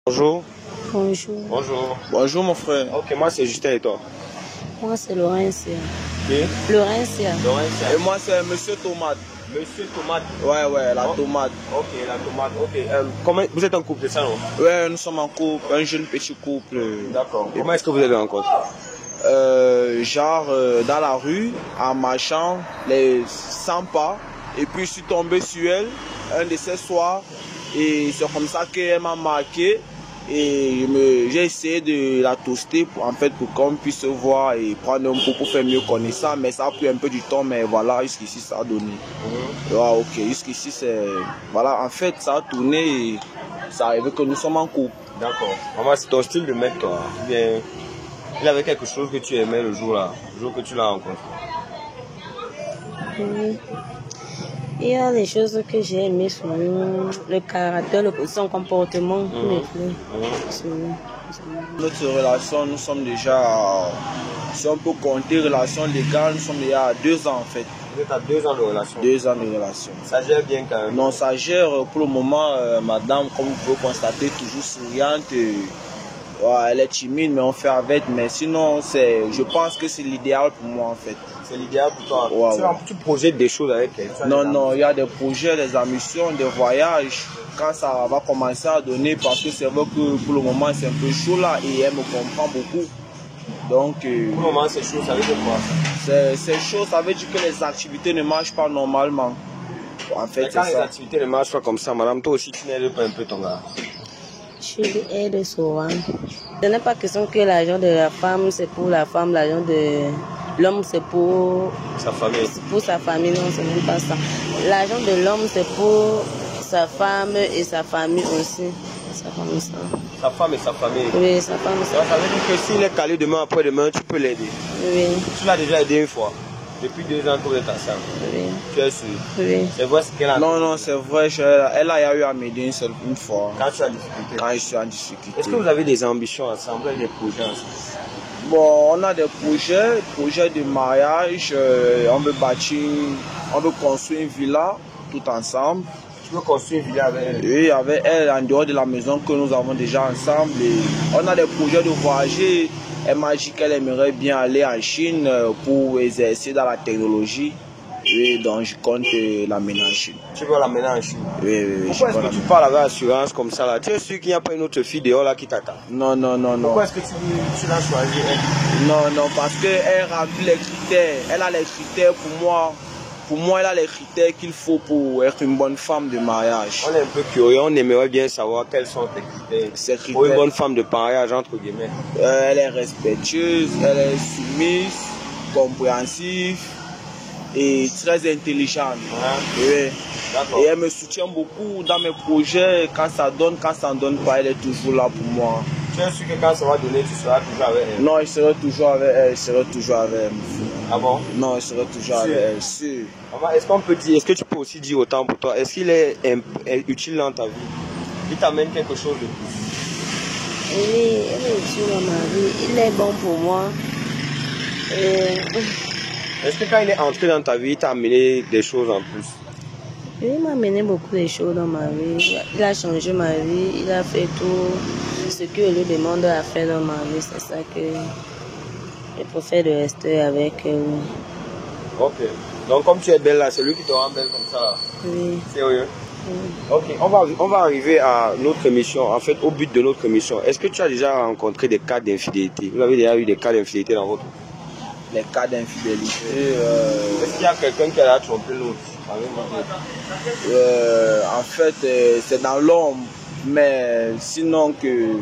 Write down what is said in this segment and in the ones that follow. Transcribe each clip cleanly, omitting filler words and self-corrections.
Bonjour. Bonjour. Bonjour. Bonjour mon frère. Ok, moi c'est Justin et toi? Moi c'est Laurencia. Qui? Laurencia. Laurencia. Et moi c'est Monsieur Tomate. Monsieur Tomate. Ouais, la tomate. Ok, la tomate. Ok. Comment vous êtes en couple, c'est ça non? Ouais, nous sommes en couple, un jeune petit couple. D'accord. Comment est-ce que vous avez rencontré? Dans la rue, en marchant, les 100 pas. Et puis je suis tombé sur elle un de ces soirs. Et c'est comme ça qu'elle m'a marqué. Et j'ai essayé de la toaster pour qu'on puisse se voir et prendre un coup pour faire mieux connaissance. Mais ça a pris un peu du temps, mais voilà, jusqu'ici ça a donné. Ouais, ok, jusqu'ici c'est... Voilà, en fait ça a tourné et ça arrive que nous sommes en couple. D'accord. Maman, c'est ton style de mec, toi? Bien, il avait quelque chose que tu aimais le jour que tu l'as rencontré? Oui. Il y a des choses que j'ai aimées sur le caractère, son comportement. Notre relation, nous sommes déjà, si on peut compter relation légale, nous sommes déjà à 2 ans en fait. Vous êtes à 2 ans de relation? 2 ans de relation. Ça gère bien quand même? Non, ça gère pour le moment, madame, comme vous pouvez constater, toujours souriante. Ouais, elle est timide, mais on fait avec. Mais sinon, je pense que c'est l'idéal pour moi en fait. C'est l'idéal pour toi? Ouais, tu projettes des choses avec elle? Non, il y a des projets, des ambitions, des voyages. Quand ça va commencer à donner, parce que c'est vrai que pour le moment c'est un peu chaud là et elle me comprend beaucoup. Donc, pour le moment c'est chaud, ça veut dire quoi? C'est chaud, ça veut dire que les activités ne marchent pas normalement. En fait, mais quand les activités ne marchent pas comme ça, madame, toi aussi tu n'aides pas un peu ton gars? Je l'aide souvent. Ce n'est pas question que l'argent de la femme c'est pour la femme, l'argent de l'homme c'est pour sa famille. Pour sa famille, non, c'est même pas ça. L'argent de l'homme c'est pour sa femme et sa famille aussi. Sa femme et sa femme et sa famille? Oui, sa femme et sa famille. Ça veut dire que s'il est calé demain après-demain, tu peux l'aider? Oui. Tu l'as déjà aidé une fois? Depuis 2 ans que vous êtes ensemble? Oui. Tu es sûr? Oui. C'est vrai ce qu'elle a? Non, c'est vrai. Elle a eu à m'aider une fois. Quand tu as difficulté? Quand je suis en difficulté. Est-ce que vous avez des ambitions ensemble, des projets ensemble? Bon, on a des projets de mariage. On veut bâtir, on veut construire une villa tout ensemble. Tu veux construire une villa avec elle? Oui, avec elle, en dehors de la maison que nous avons déjà ensemble. Et on a des projets de voyager. Elle m'a dit qu'elle aimerait bien aller en Chine pour exercer dans la technologie. Oui, donc je compte l'amener en Chine. Tu veux l'amener en Chine? Oui. Pourquoi est-ce que tu parles avec assurance comme ça là? Tu es sûr qu'il n'y a pas une autre fille dehors là qui t'attend? Non. Pourquoi est-ce que tu l'as choisi elle? Non, parce qu'elle remplit les critères. Elle a les critères pour moi. Pour moi, elle a les critères qu'il faut pour être une bonne femme de mariage. On est un peu curieux, on aimerait bien savoir quels sont tes critères. Ces critères. Pour une bonne femme de mariage, entre guillemets. Elle est respectueuse, elle est soumise, compréhensive et très intelligente. Oui. Et elle me soutient beaucoup dans mes projets. Quand ça donne, quand ça ne donne pas, elle est toujours là pour moi. Tu es sûr que quand ça va donner, tu seras toujours avec elle? Non, je serai toujours avec elle. Ah bon? Non, je serai toujours avec elle, sûr. Est-ce qu'on peut dire, est-ce que tu peux aussi dire autant pour toi? Est-ce qu'il est utile dans ta vie? Il t'amène quelque chose de plus? Oui, il est utile dans ma vie. Il est bon pour moi. Est-ce que quand il est entré dans ta vie, il t'a amené des choses en plus? Il m'a amené beaucoup de choses dans ma vie. Il a changé ma vie. Il a fait tout ce que lui demande à faire dans ma vie. C'est ça que je préfère de rester avec lui. Ok. Donc comme tu es belle là, c'est lui qui te rend belle comme ça là? Oui. Sérieux? Oui. Ok, on va arriver à notre émission, en fait au but de notre émission. Est-ce que tu as déjà rencontré des cas d'infidélité? Vous avez déjà eu des cas d'infidélité dans votre vie? Les cas d'infidélité. Est-ce qu'il y a quelqu'un qui a trompé l'autre? En fait, c'est dans l'ombre, mais sinon que...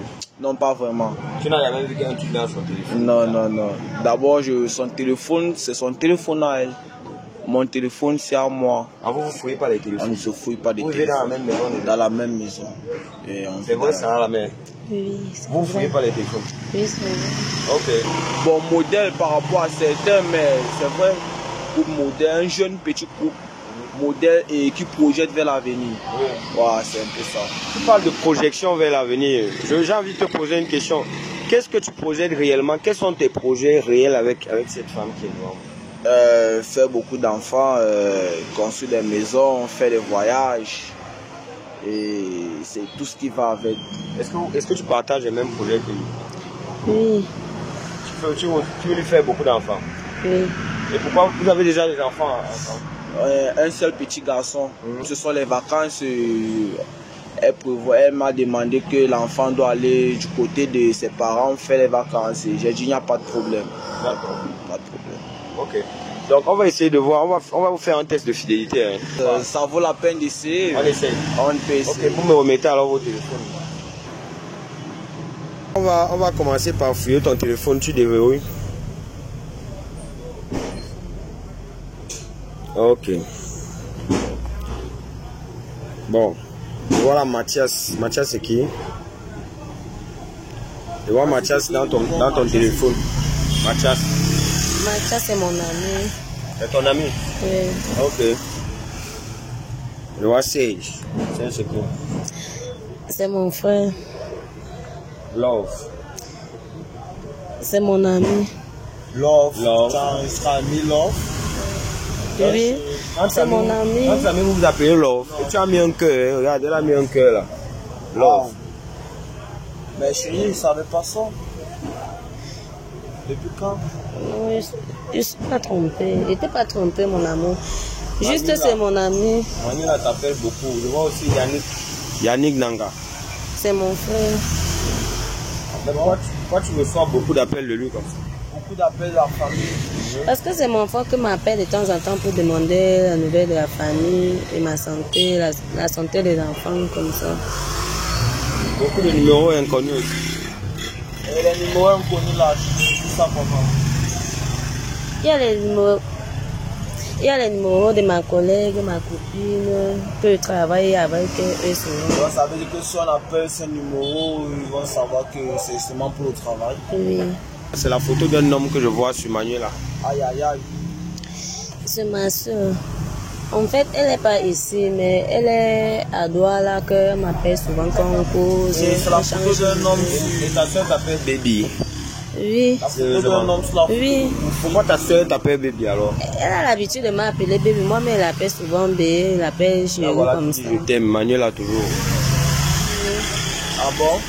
Non, pas vraiment. Tu n'as jamais vu qu'un truc dans son téléphone? Non. D'abord, son téléphone, c'est son téléphone à elle. Mon téléphone, c'est à moi. Ah, vous ne fouillez pas les téléphones? On ne se fouille pas des téléphones. Vous vivez dans la même maison? Dans la même maison. C'est vrai, ça a la mer? Oui, vous ne fouillez pas les téléphones? Oui, c'est vrai. Ok. Bon, modèle par rapport à certains, mais c'est vrai, pour modèle, un jeune petit couple, modèle et qui projette vers l'avenir. Oui. Ouais, c'est un peu ça. Tu parles de projection vers l'avenir. J'ai envie de te poser une question. Qu'est-ce que tu projettes réellement? Quels sont tes projets réels avec cette femme qui est noire? Faire beaucoup d'enfants, construire des maisons, faire des voyages Et c'est tout ce qui va avec. Est-ce que tu partages les mêmes projets que lui? Oui. Tu veux lui faire beaucoup d'enfants? Oui. Et pourquoi vous avez déjà des enfants ensemble? Un seul petit garçon. Ce sont les vacances. Elle m'a demandé que l'enfant doit aller du côté de ses parents faire les vacances. J'ai dit il n'y a pas de problème. D'accord. Pas de problème. Ok. Donc on va essayer de voir, on va vous faire un test de fidélité. Hein. Ça vaut la peine d'essayer. On essaye. On peut essayer. Ok, vous me remettez alors vos téléphones. On va commencer par fouiller ton téléphone, tu déverrouilles. Ok. Bon. Voilà Mathias. Mathias c'est qui? Je vois Mathias dans ton téléphone. Mathias. Mathias c'est mon ami. C'est ton ami? Oui. Ok. Je vois Sage. Sage c'est qui? C'est mon frère. Love. C'est mon ami. Love. Love. Il sera ami Love. Oui. C'est mon ami. Entre amis, vous vous appelez Love. Et tu as mis un cœur. Regarde, elle a mis un cœur là. Love. Mais chérie, il ne savait pas ça. Depuis quand? Non, je ne suis pas trompée. Il n'était pas trompé, mon amour. Juste, Manila. c'est mon ami. Manila t'appelle beaucoup. Je vois aussi Yannick Nanga. C'est mon frère. Mais pourquoi tu reçois beaucoup d'appels de lui comme ça? Beaucoup d'appels de la famille. Parce que c'est mon frère qui m'appelle de temps en temps pour demander la nouvelle de la famille et ma santé, la santé des enfants, comme ça. Beaucoup de numéros inconnus aussi. Et les numéros inconnus là, tout ça comment? Il y a les numéros de ma collègue, ma copine, que je travaille avec eux souvent. Donc, ça veut dire que si on appelle ce numéro, ils vont savoir que c'est seulement pour le travail. Oui. C'est la photo d'un homme que je vois sur Manuela. Aïe aïe aïe. C'est ma soeur. En fait, elle n'est pas ici, mais elle est à Douala, qu'elle m'appelle souvent quand on cause. Et c'est la photo d'un homme. Et ta soeur t'appelle Baby. Oui. La photo d'un homme sur la photo. Oui. Pourquoi ta soeur t'appelle Baby alors? Elle a l'habitude de m'appeler bébé. Moi, mais elle appelle souvent bébé. Elle appelle chez nous comme ça. Je t'aime, Manuela toujours. Ah bon?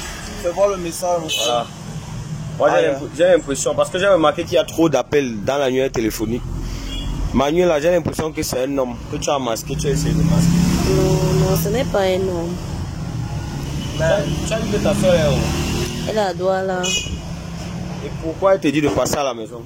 Fais voir le message. Voilà. Moi j'ai l'impression, parce que j'ai remarqué qu'il y a trop d'appels dans l'annuaire téléphonique. Manuela, j'ai l'impression que c'est un homme que tu as masqué, tu as essayé de masquer. Non, ce n'est pas un homme. Mais tu as dit que ta soeur est où? Elle est à Douala. Et pourquoi elle te dit de passer à la maison?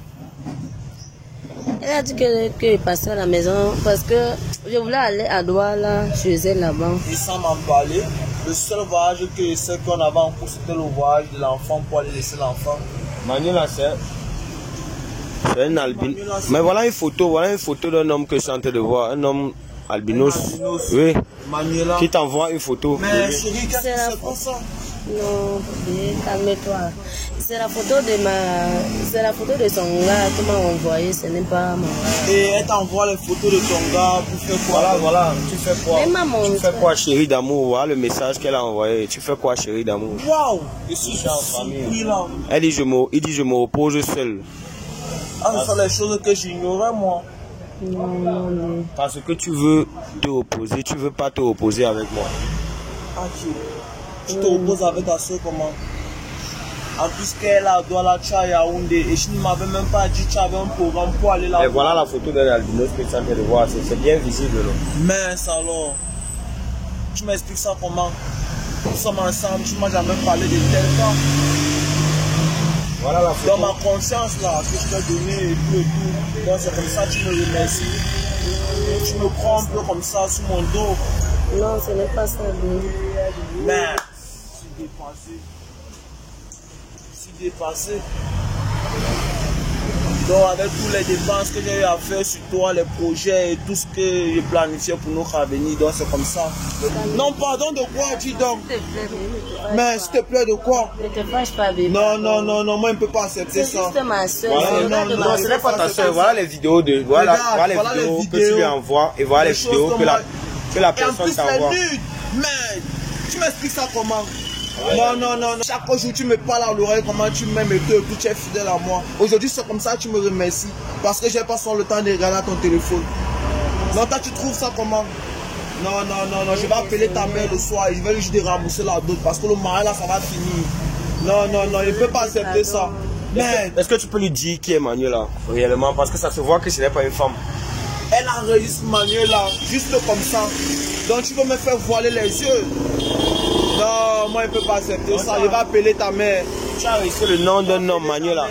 Elle a dit que passait à la maison parce que je voulais aller à Douala, chez elle là-bas. Et sans m'emballer, le seul voyage que je sais qu'on avait en cours, c'était le voyage de l'enfant pour aller laisser l'enfant. Manuela, c'est un albino. Mais voilà une photo d'un homme que je suis en train de voir, un homme albinos. Oui. Manuela. Qui t'envoie une photo. Mais chérie, qu'est-ce que c'est pour ça? Non, calme-toi. C'est la photo de son gars qui m'a envoyé, ce n'est pas mon gars. Et elle t'envoie les photos de ton gars pour faire quoi? Voilà, tu fais quoi? Elle m'a montré. Tu fais quoi, chérie d'amour? Voilà le message qu'elle a envoyé. Tu fais quoi, chérie d'amour? Waouh! Je suis en famille. Là. Il dit je me repose seul. Ah, ce sont les choses que j'ignorais moi. Non. Parce que tu veux te opposer, tu veux pas te opposer avec moi. Ah, tu te opposes avec ta soeur comment? En plus qu'elle a Douala, tu as Yaoundé. Et je ne m'avais même pas dit que tu avais un programme pour aller là-bas. Et voilà la photo d'un albinos que tu es en train de voir. C'est bien visible là. Mince alors. Tu m'expliques ça comment? Nous sommes ensemble, tu ne m'as jamais parlé de tel cas. Voilà la photo. Dans ma conscience là, que je t'ai donné et tout. Donc c'est comme ça que tu me remercies. Et tu me prends un peu comme ça sur mon dos. Non, ce n'est pas ça. Mais je suis dépassé. Dépassé. Donc avec toutes les dépenses que j'ai eu à faire sur toi, les projets et tout ce que j'ai planifié pour notre avenir, donc c'est comme ça. Non, pardon de quoi, dis donc. Mais s'il te plaît, de quoi? Ne te fâche pas, bébé. Non, moi je ne peux pas accepter ça. C'est juste ma soeur. Voilà, non, ce n'est pas ta soeur. Voilà les vidéos de. Voilà les vidéos que tu lui envoies et voilà les vidéos que la personne t'envoie. Mais tu m'expliques ça comment? Non. Chaque jour, tu me parles à l'oreille comment tu m'aimes et tout, tu es fidèle à moi. Aujourd'hui, c'est comme ça que tu me remercies. Parce que j'ai pas le temps de regarder ton téléphone. Non, toi, tu trouves ça comment? Non, je vais appeler ta mère le soir et je vais lui juste rembourser la dot parce que le mariage là, ça va finir. Non, il ne peut pas accepter ça. Mais est-ce que tu peux lui dire qui est Manuela réellement? Parce que ça se voit que ce n'est pas une femme. Elle enregistre Manuela juste comme ça. Donc tu veux me faire voiler les yeux? Non, moi il ne peut pas accepter ça. Je vais appeler ta mère. Tu as reçu le nom d'un homme, Manuela?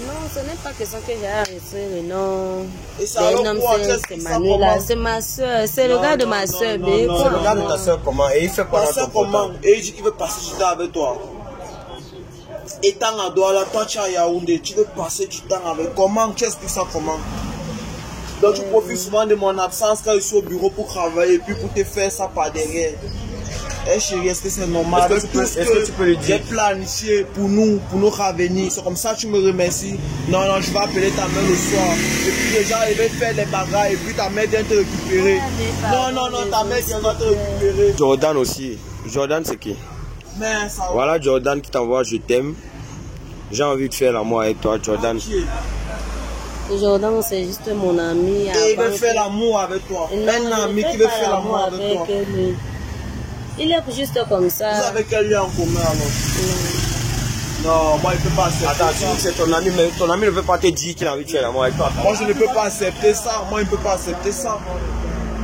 Non, ce n'est pas question que j'ai arrêté le nom. D'un homme, c'est Manuela. C'est ma soeur. C'est le gars de ma soeur. C'est le gars de ta soeur comment? Et il fait quoi dans ton comment? Et il dit qu'il veut passer du temps avec toi. Étant à Douala, toi tu es à Yaoundé, tu veux passer du temps avec. Comment? Tu expliques ça comment? Donc tu profites souvent de mon absence quand je suis au bureau pour travailler et puis pour te faire ça par derrière. Eh chérie, est-ce que c'est normal? Est-ce que tu peux le dire? J'ai planifié pour nous ravenir. C'est comme ça que tu me remercies. Non, je vais appeler ta mère le soir. Et puis déjà, je vais faire les bagarres et puis ta mère vient te récupérer. Non, ta mère viendra te récupérer. Jordan aussi. Jordan c'est qui? Mais ça... Voilà Jordan qui t'envoie je t'aime. J'ai envie de faire l'amour avec toi, Jordan. Jordan, c'est juste mon ami. Et il veut faire l'amour avec toi. Un ami qui veut faire l'amour avec toi. Il est juste comme ça. Vous avez quel lien en commun alors? Non, moi il ne peut pas accepter. Attends, tu dis que c'est ton ami, mais ton ami ne peut pas te dire qu'il a envie de faire l'amour avec toi. Moi je ne peux pas accepter ça. Moi il ne peut pas accepter ça.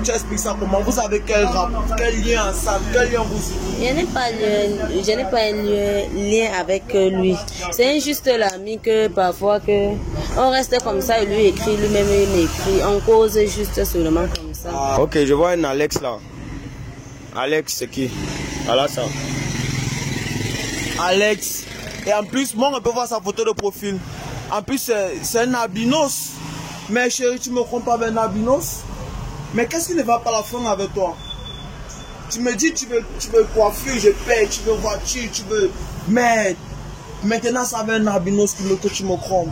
Tu expliques ça comment? Vous avez quel lien ensemble? Quel lien vous? Je n'ai pas un lien avec lui. C'est juste l'ami que parfois que on reste comme ça, il lui écrit, lui-même il m'écrit. On cause juste seulement comme ça. Ah. Ok, je vois un Alex là. Alex, c'est qui? Voilà ça. Alex. Et en plus, moi on peut voir sa photo de profil. En plus, c'est un albinos. Mais chérie, tu me comprends pas avec un albinos? Mais qu'est-ce qui ne va pas la fin avec toi? Tu me dis tu veux coiffure, je paye, tu veux voiture, tu veux... Mais maintenant ça va un albinos que tu me crois.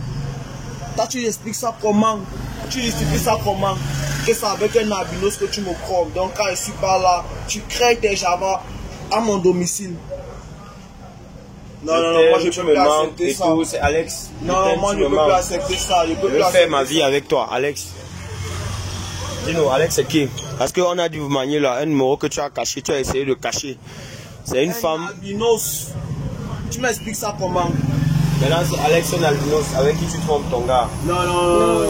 Toi tu expliques ça comment? Tu expliques ça comment? Que c'est avec un albinos que tu me crois. Donc quand je suis pas là, tu crées tes Java à mon domicile. Non, moi je peux plus accepter ça. C'est Alex. Non, moi je peux plus accepter ça. Je peux plus faire ma vie avec toi, Alex. Dis-nous, Alex, c'est qui? Parce qu'on a dû vous manier là, un numéro que tu as caché, tu as essayé de cacher. C'est une femme. Albinos. Tu m'expliques ça comment? Maintenant, c'est Alex, un albinos avec qui tu trompes ton gars. Non,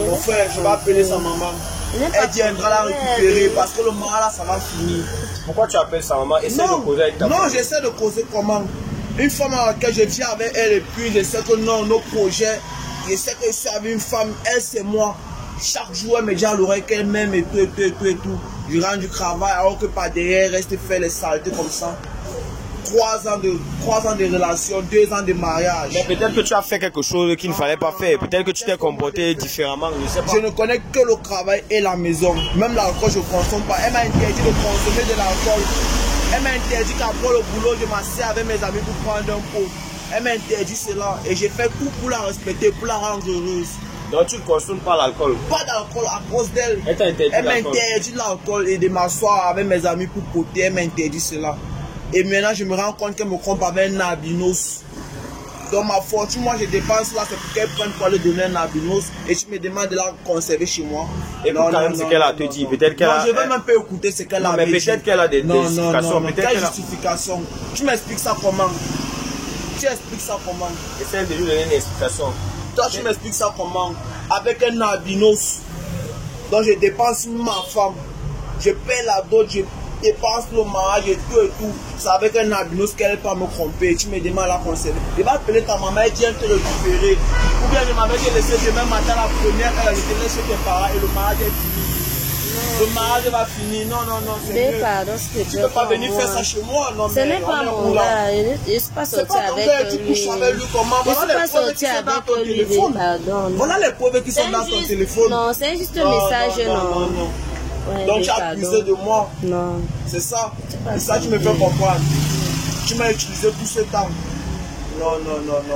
mon frère, je vais appeler sa maman. Elle viendra la récupérer parce que le mal là, ça va finir. Pourquoi tu appelles sa maman? Essaie de causer avec ta femme. Non, j'essaie de causer comment? Une femme à laquelle je viens avec elle et puis je sais que non, nos projets, je sais que c'est avec une femme, elle c'est moi. Chaque jour, elle me dit à l'oreille qu'elle m'aime et tout. Je rentre du travail alors que par derrière, elle reste faire les saletés comme ça. 3 ans de relation, 2 ans de mariage. Mais peut-être que tu as fait quelque chose qu'il ne fallait pas faire. Peut-être que tu t'es comporté différemment. Je sais pas. Je ne connais que le travail et la maison. Même l'alcool, je ne consomme pas. Elle m'a interdit de consommer de l'alcool. Elle m'a interdit qu'après le boulot, je m'assieds avec mes amis pour prendre un pot. Elle m'a interdit cela. Et j'ai fait tout pour la respecter, pour la rendre heureuse. Donc tu ne consommes pas l'alcool? Pas d'alcool à cause d'elle. Elle m'a interdit l'alcool et de m'asseoir avec mes amis pour poter. Elle m'a interdit cela. Et maintenant je me rends compte qu'elle me trompe avec un albinos. Dans ma fortune, moi je dépense là, c'est pour qu'elle prenne pour aller donner un albinos. Et tu me demandes de la conserver chez moi. Et quand même ce qu'elle a te dit. Peut-être qu'elle a... je ne veux même pas écouter ce qu'elle a dit. Mais peut-être qu'elle a des justifications. Quelle justification? Tu m'expliques ça comment? Tu expliques ça comment? Essaye de lui donner une explication. Toi, tu m'expliques ça comment? Avec un albinos. Donc, je dépense ma femme. Je paie la dot, je dépense le mariage et tout. C'est avec un albinos qu'elle peut me tromper. Tu me demandes à la conserver. Je vais appeler ta maman, elle vient te récupérer. Ou bien je m'avais laissé demain matin la première heure, je te laisse chez tes parents et le mariage est fini. Le mariage va finir. Non, c'est mieux. Pardon, tu ne peux pas venir faire ça chez moi. Non, ce n'est pas mon gars. Je ne suis pas sorti avec lui. Tu couches avec lui comment? Voilà les preuves qui sont dans ton téléphone. Voilà les preuves qui sont dans ton téléphone. Non, c'est juste un message. Non. Ouais, donc tu as accusé de moi. Non. C'est ça. Et ça, tu me fais comprendre. Tu m'as utilisé tout ce temps. Non.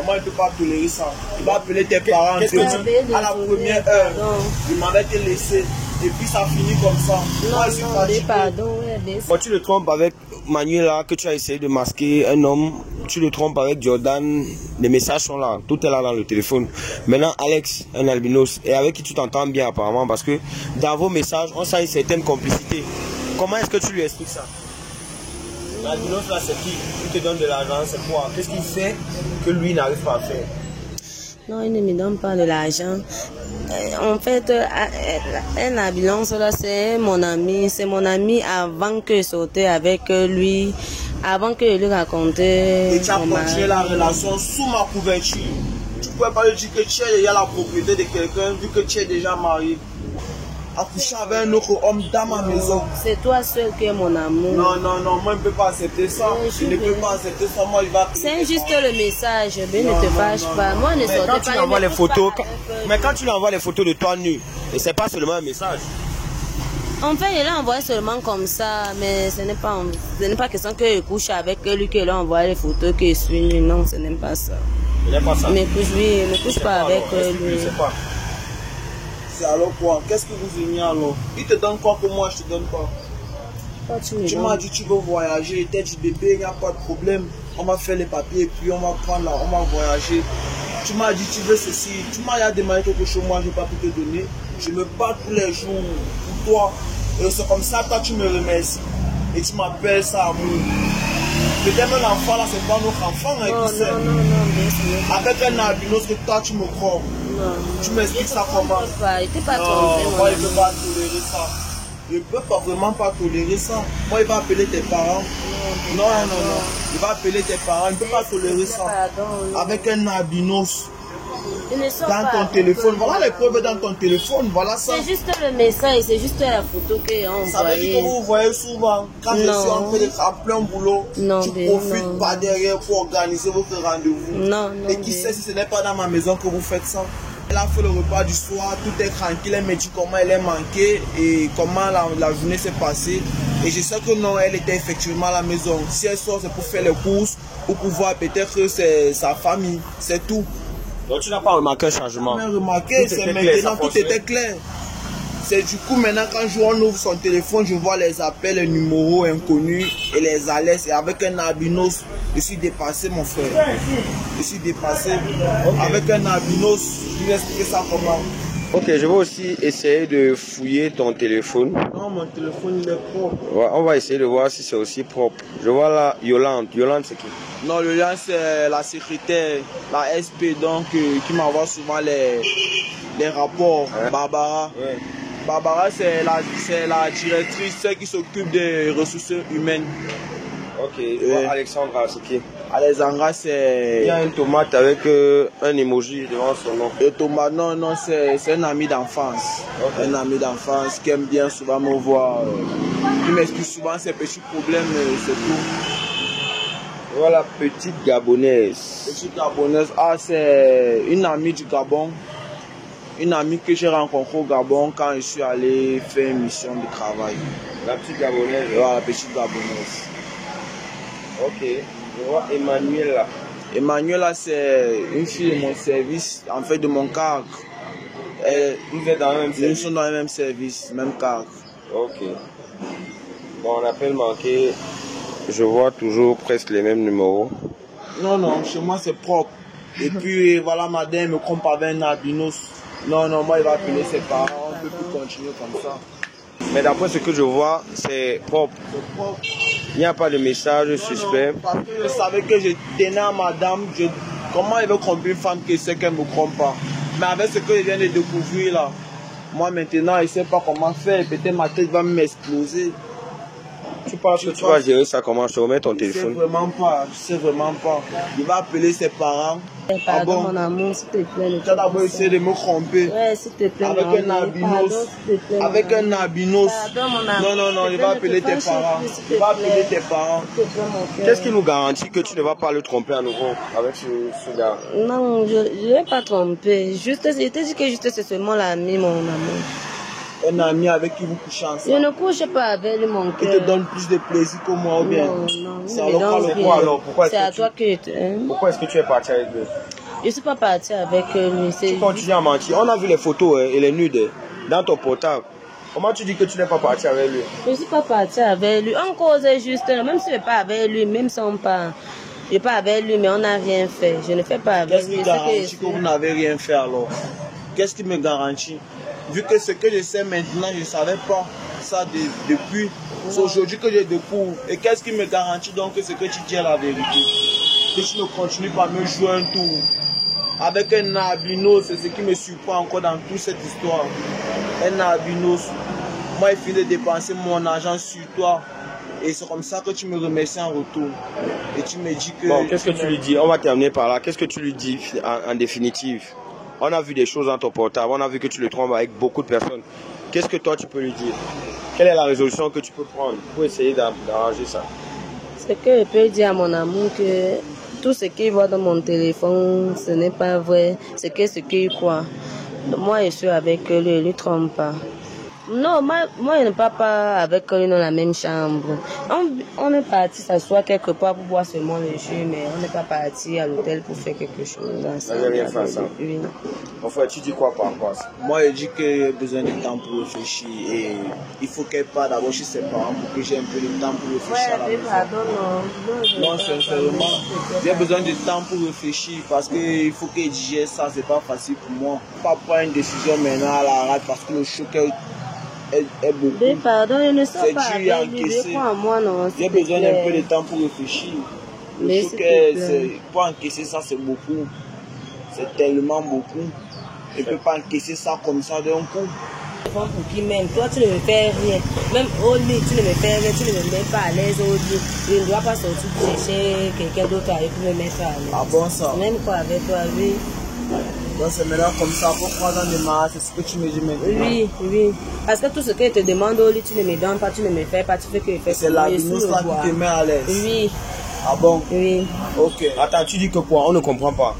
Moi, je ne peux pas tolérer ça. Tu vas appeler tes parents. À la première heure, je m'avais te laissé. Et puis ça finit comme ça. Moi, je suis fatigué. Bon, tu le trompes avec Manuela que tu as essayé de masquer un homme. Tu le trompes avec Jordan. Les messages sont là. Tout est là dans le téléphone. Maintenant, Alex, un albinos, et avec qui tu t'entends bien apparemment parce que dans vos messages, on sent une certaine complicité. comment est-ce que tu lui expliques ça? L'albinos là, c'est qui? Il te donne de l'argent, c'est quoi? Qu'est-ce qu'il fait que lui n'arrive pas à faire? Non, il ne me donne pas de l'argent. En fait, un albinos là, c'est mon ami. C'est mon ami avant que je sortais avec lui, avant que je lui racontais. Et tu as continué la relation sous ma couverture. Tu ne pouvais pas lui dire que tu es déjà la propriété de quelqu'un vu que tu es déjà marié. Accoucher avec un autre homme dans ma maison. C'est toi seul qui es mon amour. Non, non, non, moi je ne peux pas accepter ça. Je ne peux pas accepter ça. Moi, il va. C'est juste le message. Ben, ne te fâche pas. Moi, ne sortais pas. Quand tu envoies les photos, mais quand tu lui envoies les photos de toi nu, et c'est pas seulement un message. En fait, il l'a envoyé seulement comme ça, mais ce n'est pas question que je couche avec lui, qu'il a envoyé les photos que je suis nue. Non, ce n'est pas ça. Il n'est pas ça. Mais ne couche pas avec lui. C'est alors quoi? Qu'est-ce que vous aimez alors? Il te donne quoi que moi je te donne pas? Tu m'as dit tu veux voyager, il t'a dit bébé, il n'y a pas de problème. On va faire les papiers et puis on va prendre là, on va voyager. Tu m'as dit tu veux ceci, tu m'as demandé quelque chose, moi je ne vais pas pu te donner. Je me bats tous les jours pour toi. Et c'est comme ça, toi tu me remercies. Et tu m'appelles ça amour. Peut-être même l'enfant là, c'est pas notre enfant hein, qui sait. Non, avec un albinos que toi tu me crois. Tu m'expliques ça comment? Il ne pas trompé. Moi je ne peux pas tolérer ça. Je ne peux pas vraiment pas tolérer ça. Moi il va appeler tes parents. Non. Il va appeler tes parents. Il ne peut pas tolérer ça. Avec un albinos. Dans ton téléphone, voilà les preuves dans ton téléphone, voilà ça. C'est juste le message, c'est juste la photo qu'ils ont envoyée. Ça veut dire que vous voyez souvent, quand je suis en train de faire plein boulot, tu profites pas derrière pour organiser votre rendez-vous. Non. Et qui sait si ce n'est pas dans ma maison que vous faites ça. Elle a fait le repas du soir, tout est tranquille, elle me dit comment elle est manquée et comment la journée s'est passée. Et je sais que non, elle était effectivement à la maison. Si elle sort, c'est pour faire les courses ou pour voir peut-être que c'est sa famille, c'est tout. Donc tu n'as pas remarqué un changement? Je n'ai pas remarqué, c'est maintenant tout était clair. C'est du coup maintenant quand on ouvre son téléphone, je vois les appels, les numéros inconnus et les alertes. Et avec un albinos, je suis dépassé mon frère. Je suis dépassé. Avec un albinos, je vais expliquer ça comment. Ok, je vais aussi essayer de fouiller ton téléphone. Non, mon téléphone il est propre. Ouais, on va essayer de voir si c'est aussi propre. Je vois là Yolande. Yolande c'est qui? Non, Yolande c'est la secrétaire, la SP donc qui m'envoie souvent les rapports. Ouais. Barbara. Ouais. Barbara c'est la directrice, celle qui s'occupe des ressources humaines. Ok, je vois Alexandra c'est qui? Alexandra c'est... Il y a une tomate avec un emoji devant son nom. Le tomate, non, c'est un ami d'enfance. Okay. Un ami d'enfance qui aime bien souvent me voir. Qui m'explique souvent ses petits problèmes, c'est tout. Voilà, petite gabonaise. Petite gabonaise, c'est une amie du Gabon. Une amie que j'ai rencontrée au Gabon quand je suis allé faire une mission de travail. La petite gabonaise? Voilà, la petite gabonaise. Ok, je vois Emmanuela. Emmanuela, c'est une fille de mon service, en fait de mon cadre. Vous êtes dans le même service? Nous sommes dans le même service, même cadre. Ok. Bon, on appelle manqué. Je vois toujours presque les mêmes numéros. Non, chez moi c'est propre. Et puis voilà, madame me compte avec un albinos. Non, moi il va appeler ses parents, on ne peut plus continuer comme ça. Mais d'après ce que je vois, c'est propre. C'est propre. Il n'y a pas de message suspect. Non, parce que je savais que je tenais à madame. Comment elle veut tromper une femme qui sait qu'elle ne me trompe pas? Mais avec ce que je viens de découvrir là, moi maintenant je ne sais pas comment faire. Peut-être ma tête va m'exploser. Tu penses que tu vas gérer ça comment? Je te remets ton téléphone. Je sais vraiment pas. Il va appeler ses parents. Pardon, mon amour, s'il te plaît. Tu as d'abord essayé de me tromper. Ouais, s'il te plaît. Avec un albinos. Avec un albinos. Non, il va appeler tes parents. Il va appeler tes parents. Qu'est-ce qui nous garantit que tu ne vas pas le tromper à nouveau avec ce gars? Non, je ne vais pas tromper. Je t'ai dit que juste c'est seulement l'ami, mon amour. Un ami avec qui vous couchez ensemble. Je ne couche pas avec lui, mon cœur. Il te donne plus de plaisir que moi ou bien? Non. C'est alors pourquoi c'est à toi que tu... Pourquoi est-ce que tu es parti avec lui? Je ne suis pas parti avec lui. Tu continues à mentir. On a vu les photos et les nudes dans ton portable. Comment tu dis que tu n'es pas parti avec lui? Je ne suis pas parti avec lui. On causait juste, même si je ne suis pas avec lui, même si on parle. Je ne suis pas avec lui, mais on n'a rien fait. Je ne fais pas avec lui. Qu'est-ce qui garantit que vous n'avez rien fait alors? Qu'est-ce qui me garantit? Vu que ce que je sais maintenant, je ne savais pas. ça depuis. C'est aujourd'hui que je découvre. Et qu'est-ce qui me garantit donc que ce que tu dis est la vérité? Que tu ne continues pas à me jouer un tour. Avec un albinos, c'est ce qui me surprend encore dans toute cette histoire. Un albinos, moi il finit de dépenser mon argent sur toi. Et c'est comme ça que tu me remercies en retour. Et tu me dis que... Bon, qu'est-ce que tu lui dis? On va terminer par là. Qu'est-ce que tu lui dis en définitive? On a vu des choses dans ton portable. On a vu que tu le trompes avec beaucoup de personnes. Qu'est-ce que toi tu peux lui dire? Quelle est la résolution que tu peux prendre pour essayer d'arranger ça? C'est que je peux dire à mon amour que tout ce qu'il voit dans mon téléphone, ce n'est pas vrai. C'est que ce qu'il croit. Moi, je suis avec lui, il ne lui trompe pas. Non, moi, je ne pars pas avec lui dans la même chambre. On est parti s'asseoir quelque part pour boire seulement le jus, mais on n'est pas parti à l'hôtel pour faire quelque chose. Ça veut rien faire ça. Oui. Enfin, tu dis quoi par rapport à ça? Moi, je dis que j'ai besoin de temps pour réfléchir. Et il faut qu'elle parte d'abord chez ses parents pour que j'ai un peu de temps pour réfléchir à la maison. Pardon, Non, sincèrement, j'ai besoin de temps pour réfléchir parce qu'il faut qu'elle digère ça. C'est pas facile pour moi. Pas prendre une décision maintenant à la rate parce que le choc est beaucoup. Mais pardon, je ne sais C'est pas. dur à encaisser. J'ai besoin d'un peu de temps pour réfléchir. Le choc pour encaisser ça, c'est beaucoup. C'est tellement beaucoup. Je ne peux pas encaisser ça comme ça d'un coup. Pour qui même, toi tu ne me fais rien. Même au lit, tu ne me fais rien, tu ne me mets pas à l'aise au lit. Je ne dois pas sortir chercher quelqu'un d'autre avec pour me mettre à l'aise. Ah bon ça? Même quoi avec toi, oui. Donc c'est maintenant comme ça, pour 3 ans de mariage, c'est ce que tu me dis maintenant. Oui, oui. Parce que tout ce que je te demande au lit, tu ne me donnes pas, tu ne me fais pas, tu fais que je fais. C'est la binousse là qui te met à l'aise. Oui. Ah bon? Oui. Ok. Attends, tu dis que quoi? On ne comprend pas.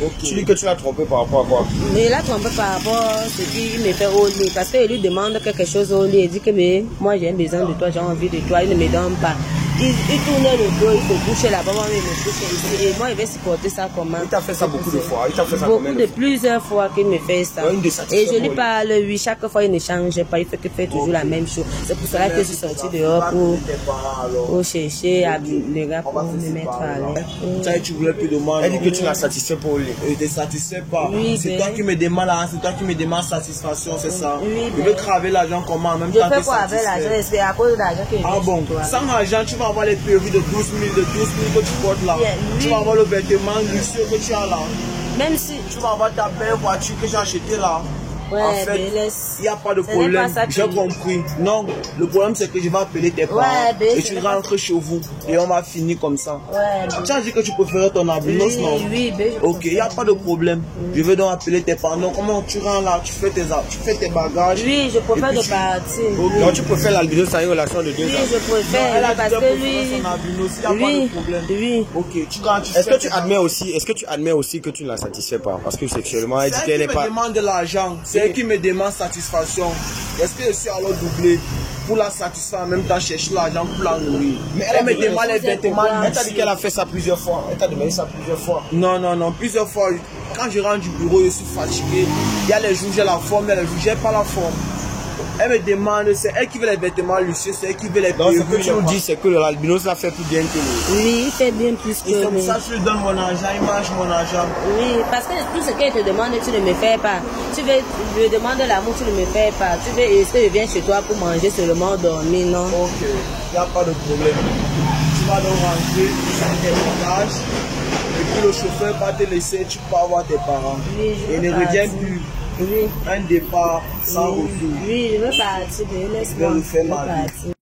Okay. Tu dis que tu l'as trompé par rapport à quoi? Mais il a trompé par rapport à ce qu'il me fait au lit. Parce qu'il lui demande quelque chose au lit. Il dit que mais, moi j'ai besoin de toi, j'ai envie de toi. Il ne me donne pas. Il tournait le dos, il se couchait là-bas, moi il me couche ici. Et moi il va supporter ça comment? Il t'a fait ça beaucoup de fois. Il t'a fait ça beaucoup de plusieurs fois qu'il me fait ça. Et je lui parle, oui, chaque fois il ne change pas, il fait toujours la même chose. C'est pour cela que je suis sortie dehors pour chercher à le gars pour me mettre à l'aise. Tu voulais plus de moi. Elle dit que tu l'as satisfait pour lui. Et tu ne satisfais pas. Oui, c'est toi qui me demandes, c'est toi qui me demandes satisfaction, c'est ça? Oui, je veux craver l'argent comment en même temps. Je fais quoi avec l'argent? C'est à cause de l'argent que je Ah bon? Sans argent, tu vas avoir les permis de 12 000, que tu portes là. Oui. Tu vas avoir le vêtement luxueux que tu as là. Même si tu vas avoir ta belle voiture que j'ai achetée là. Ouais, en fait, il n'y a pas de problème. J'ai compris. Non, le problème c'est que je vais appeler tes parents et tu rentres chez vous et on va finir comme ça. Tu as dit que tu préférais ton albinos, non? Oui, ok, il n'y a pas de problème. Je vais donc appeler tes parents. Donc, comment tu rentres là, tu fais tes bagages. Oui, je préfère de partir. Okay. Donc tu préfères l'albinos à une relation de 2 ans? Oui, je préfère. Parce que lui, il n'y a pas de problème. Oui. Ok, est-ce que tu admets aussi que tu ne la satisfais pas? Parce que sexuellement, elle dit qu'elle n'est pas... Elle me demande de l'argent. C'est elle qui me demande satisfaction. Est-ce que je suis alors doublé pour la satisfaire en même temps chercher l'argent pour la nourrir? Mais elle me demande les vêtements. Elle t'a dit qu'elle a fait ça plusieurs fois. Elle t'a demandé ça plusieurs fois. Non, plusieurs fois. Quand je rentre du bureau, je suis fatigué. Il y a les jours j'ai la forme, il y a les jours j'ai pas la forme. Elle me demande, c'est elle qui veut les vêtements luxueux, c'est elle qui veut les donc ce que tu nous dis, c'est que l'albinos l'a fait plus bien que lui. Oui, il fait bien plus que lui. Et comme ça, je lui donne mon argent, il mange mon argent. Oui, parce que tout ce qu'elle te demande, tu ne me fais pas. Tu veux lui demander l'amour, tu ne me fais pas. Tu veux, est-ce que je viens chez toi pour manger seulement, dormir, non? Ok, il n'y a pas de problème. Tu vas donc rentrer, faire tes bagages. Et puis le chauffeur va te laisser, tu peux avoir tes parents. Oui, et ne reviens plus. Oui. Un départ sans retour. Oui, je veux partir, laisse-moi. Je vais refaire ma vie.